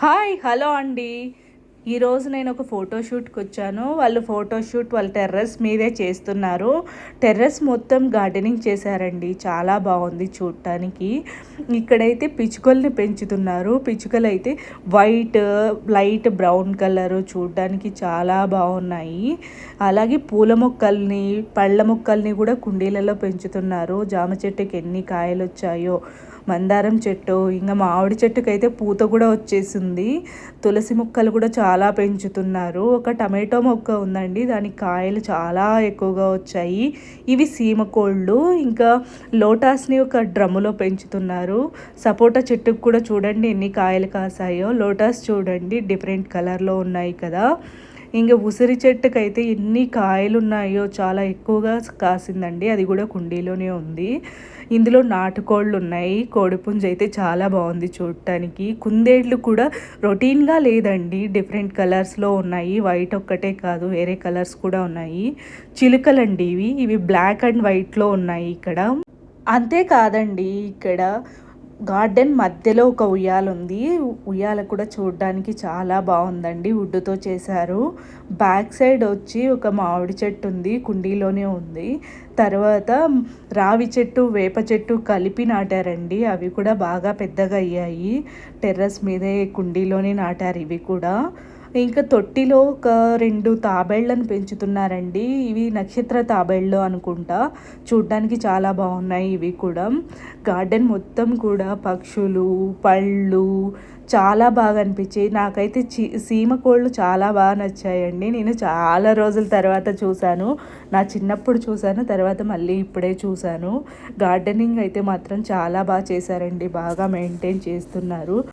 Hi hello అండి. ఈరోజు నేను ఒక ఫోటోషూట్కి వచ్చాను. వాళ్ళ టెర్రస్ మీదే చేస్తున్నారు. టెర్రస్ మొత్తం గార్డెనింగ్ చేశారండి. చాలా బాగుంది చూడటానికి. ఇక్కడైతే పిచ్చుకల్ని పెంచుతున్నారు. పిచ్చుకలు అయితే వైట్, లైట్ బ్రౌన్ కలర్, చూడడానికి చాలా బాగున్నాయి. అలాగే పూల మొక్కల్ని, పళ్ళ మొక్కల్ని కూడా కుండీలలో పెంచుతున్నారు. జామ చెట్టుకి ఎన్ని కాయలు వచ్చాయో, మందారం చెట్టు, ఇంకా మామిడి చెట్టుకి అయితే పూత కూడా వచ్చేసింది. తులసి మొక్కలు కూడా చాలా పెంచుతున్నారు. ఒక టమాటో మొక్క ఉందండి, దానికి కాయలు చాలా ఎక్కువగా వచ్చాయి. ఇవి సీమకోళ్ళు. ఇంకా లోటాస్ని ఒక డ్రమ్ములో పెంచుతున్నారు. సపోటా చెట్టుకు కూడా చూడండి ఎన్ని కాయలు కాసాయో. లోటాస్ చూడండి డిఫరెంట్ కలర్లో ఉన్నాయి కదా. ఇంకా ఉసిరి చెట్టుకైతే ఎన్ని కాయలు ఉన్నాయో, చాలా ఎక్కువగా కాసిందండి. అది కూడా కుండీలోనే ఉంది. ఇందులో నాటుకోళ్ళు ఉన్నాయి. కోడిపుంజు అయితే చాలా బాగుంది చూడటానికి. కుందేళ్ళు కూడా రొటీన్గా లేదండి, డిఫరెంట్ కలర్స్లో ఉన్నాయి. వైట్ ఒక్కటే కాదు, వేరే కలర్స్ కూడా ఉన్నాయి. చిలుకలండి ఇవి బ్లాక్ అండ్ వైట్లో ఉన్నాయి ఇక్కడ. అంతేకాదండి, ఇక్కడ గార్డెన్ మధ్యలో ఒక ఉయ్యాల ఉంది. ఉయ్యాల కూడా చూడడానికి చాలా బాగుందండి, వుడ్తో చేశారు. బ్యాక్ సైడ్ వచ్చి ఒక మామిడి చెట్టు ఉంది, కుండీలోనే ఉంది. తర్వాత రావి చెట్టు, వేప చెట్టు కలిపి నాటారండి. అవి కూడా బాగా పెద్దగా అయ్యాయి. టెర్రస్ మీదే కుండీలోనే నాటారు ఇవి కూడా. ఇంకా తొట్టిలో ఒక 2 తాబేళ్లను పెంచుతున్నారండి. ఇవి నక్షత్ర తాబేళ్ళు అనుకుంటా. చూడ్డానికి చాలా బాగున్నాయి ఇవి కూడా. గార్డెన్ మొత్తం కూడా పక్షులు, పళ్ళు చాలా బాగా అనిపించాయి. నాకైతే సీమ కోళ్ళు చాలా బాగా నచ్చాయండి. నేను చాలా రోజుల తర్వాత చూశాను. నా చిన్నప్పుడు చూశాను, తర్వాత మళ్ళీ ఇప్పుడే చూశాను. గార్డెనింగ్ అయితే మాత్రం చాలా బాగా చేశారండి, బాగా మెయింటైన్ చేస్తున్నారు.